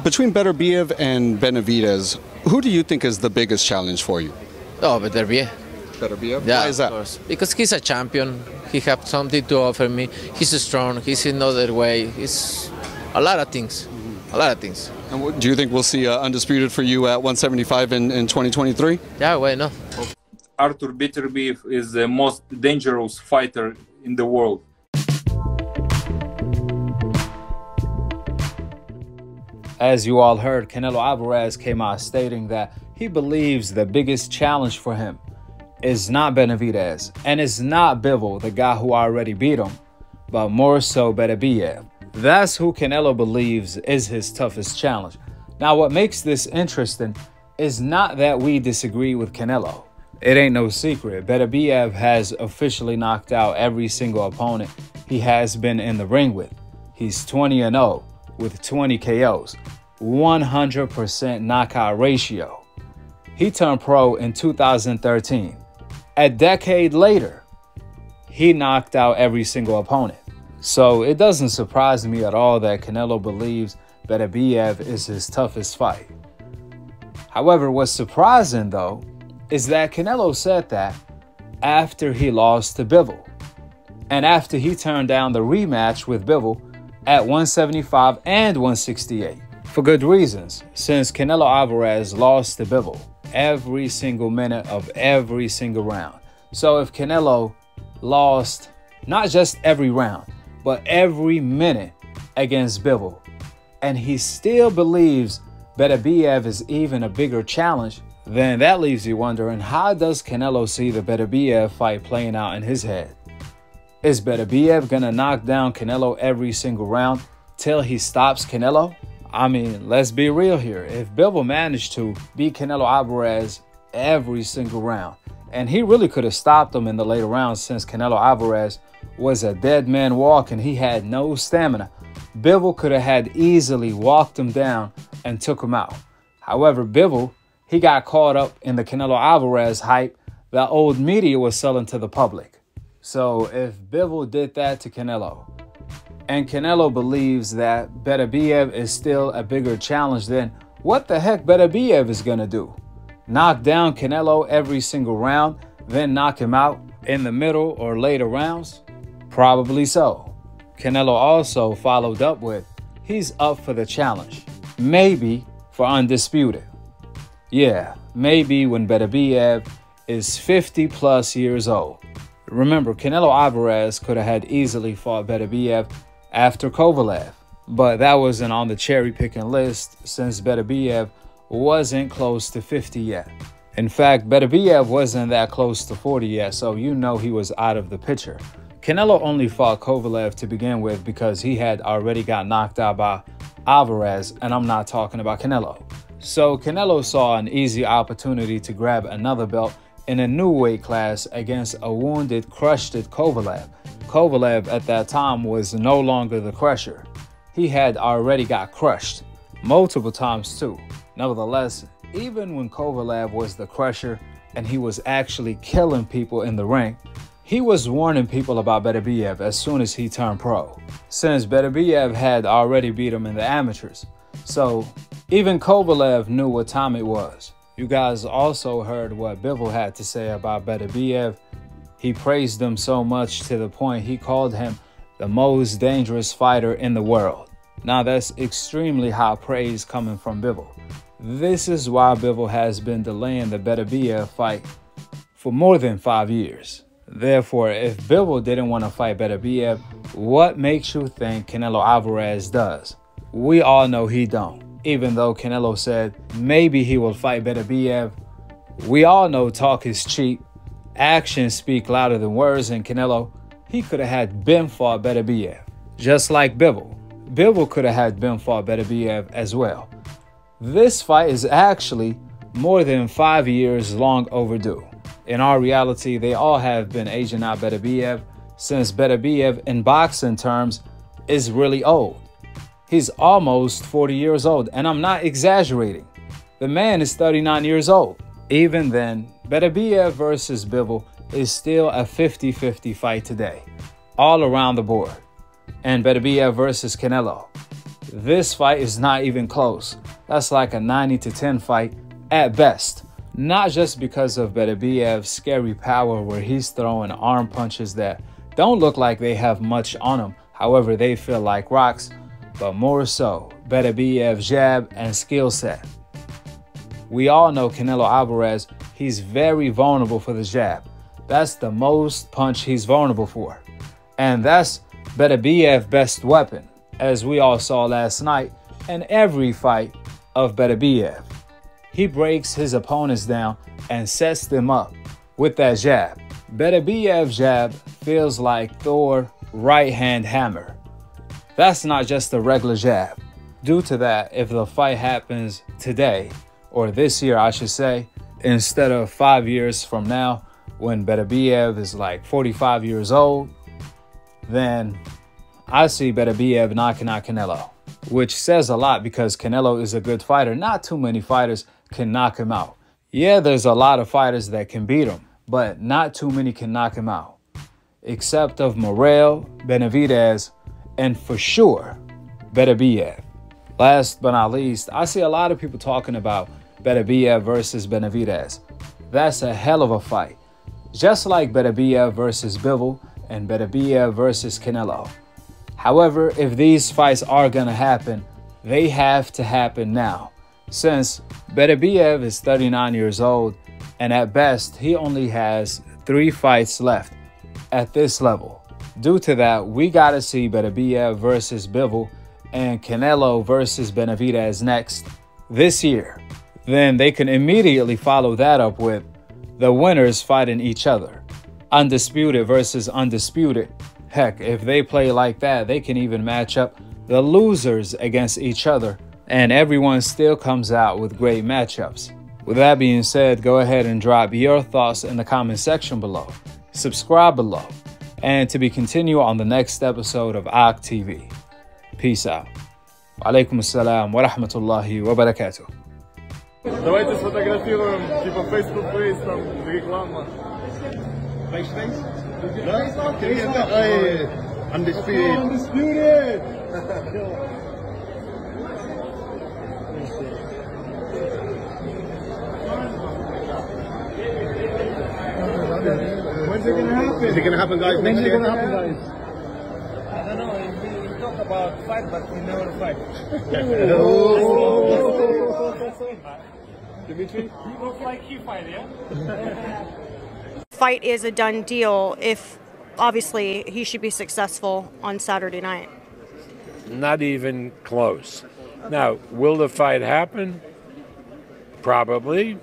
Between Beterbiev and Benavidez, who do you think is the biggest challenge for you? Oh, Beterbiev. Beterbiev? Yeah, Why is that? of course. Because he's a champion. He has something to offer me. He's strong. He's in another way. He's a lot of things. A lot of things. And do you think we'll see Undisputed for you at 175 in 2023? Yeah, why not? Artur Beterbiev is the most dangerous fighter in the world. As you all heard, Canelo Alvarez came out stating that he believes the biggest challenge for him is not Benavidez and is not Bivol, the guy who already beat him, but more so Beterbiev. That's who Canelo believes is his toughest challenge. Now, what makes this interesting is not that we disagree with Canelo. It ain't no secret. Beterbiev has officially knocked out every single opponent he has been in the ring with. He's 20-0 with 20 KOs, 100% knockout ratio. He turned pro in 2013. A decade later, he knocked out every single opponent. So it doesn't surprise me at all that Canelo believes Beterbiev is his toughest fight. However, what's surprising though is that Canelo said that after he lost to Bivol and after he turned down the rematch with Bivol at 175 and 168 for good reasons, since Canelo Alvarez lost to Bivol every single minute of every single round. So if Canelo lost not just every round, but every minute against Bivol, and he still believes Beterbiev is even a bigger challenge, then that leaves you wondering, how does Canelo see the Beterbiev fight playing out in his head? Is Beterbiev gonna knock down Canelo every single round till he stops Canelo? I mean, let's be real here. If Bivol managed to beat Canelo Alvarez every single round, and he really could have stopped him in the later rounds since Canelo Alvarez was a dead man walking, he had no stamina, Bivol could have had easily walked him down and took him out. However, Bivol, he got caught up in the Canelo Alvarez hype that old media was selling to the public. So if Bivol did that to Canelo, and Canelo believes that Beterbiev is still a bigger challenge, then what the heck Beterbiev is gonna do? Knock down Canelo every single round, then knock him out in the middle or later rounds? Probably so. Canelo also followed up with, he's up for the challenge, maybe for Undisputed. Yeah, maybe when Beterbiev is 50 plus years old. Remember, Canelo Alvarez could have had easily fought Beterbiev after Kovalev, but that wasn't on the cherry-picking list since Beterbiev wasn't close to 50 yet. In fact, Beterbiev wasn't that close to 40 yet, so you know he was out of the picture. Canelo only fought Kovalev to begin with because he had already got knocked out by Alvarez, and I'm not talking about Canelo. So Canelo saw an easy opportunity to grab another belt in a new weight class against a wounded, crushed Kovalev. Kovalev at that time was no longer the crusher. He had already got crushed multiple times too. Nevertheless, even when Kovalev was the crusher and he was actually killing people in the ring, he was warning people about Beterbiev as soon as he turned pro, since Beterbiev had already beat him in the amateurs. So even Kovalev knew what time it was. You guys also heard what Bivol had to say about Beterbiev. He praised him so much to the point he called him the most dangerous fighter in the world. Now that's extremely high praise coming from Bivol. This is why Bivol has been delaying the Beterbiev fight for more than 5 years. Therefore, if Bivol didn't want to fight Beterbiev, what makes you think Canelo Alvarez does? We all know he don't. Even though Canelo said maybe he will fight Beterbiev, we all know talk is cheap. Actions speak louder than words, and Canelo, he could have had been fought Beterbiev. Just like Bivol. Bivol could have had been fought Beterbiev as well. This fight is actually more than 5 years long overdue. In our reality, they all have been aging out Beterbiev, since Beterbiev in boxing terms is really old. He's almost 40 years old, and I'm not exaggerating. The man is 39 years old. Even then, Beterbiev versus Bivol is still a 50-50 fight today, all around the board. And Beterbiev versus Canelo, This fight is not even close. That's like a 90-10 fight at best. Not just because of Beterbiev's scary power where he's throwing arm punches that don't look like they have much on him. However, they feel like rocks, but more so Beterbiev's jab and skill set. We all know Canelo Alvarez, he's very vulnerable for the jab. That's the most punch he's vulnerable for. And that's Beterbiev's best weapon, as we all saw last night in every fight of Beterbiev. He breaks his opponents down and sets them up with that jab. Beterbiev's jab feels like Thor's right-hand hammer. That's not just a regular jab. Due to that, if the fight happens today, or this year I should say, instead of 5 years from now, when Beterbiev is like 45 years old, then I see Beterbiev knocking out Canelo, which says a lot because Canelo is a good fighter. Not too many fighters can knock him out. Yeah, there's a lot of fighters that can beat him, but not too many can knock him out. Except of Morel, Benavidez, and for sure, Beterbiev. Last but not least, I see a lot of people talking about Beterbiev versus Benavidez. That's a hell of a fight. Just like Beterbiev versus Bivol and Beterbiev versus Canelo. However, if these fights are going to happen, they have to happen now. Since Beterbiev is 39 years old, and at best, he only has 3 fights left at this level. Due to that, we got to see Beterbiev versus Bivol and Canelo versus Benavidez next this year. Then they can immediately follow that up with the winners fighting each other. Undisputed versus Undisputed. Heck, if they play like that, they can even match up the losers against each other, and everyone still comes out with great matchups. With that being said, go ahead and drop your thoughts in the comment section below. Subscribe below, and to be continued on the next episode of Akhi TV. Peace out. Alaikum assalam wa rahmatullahi wa barakatuh. Давайте сфотографируем, типа Facebook Face, там реклама. Face? Да? Undisputed. Undisputed! When's it gonna happen? Is it gonna happen, guys? Next year? I don't know. We talk about fight, but we never fight. Dmitry? You look like he fight, yeah? Fight is a done deal if, obviously, he should be successful on Saturday night. Not even close. Now, will the fight happen? Probably.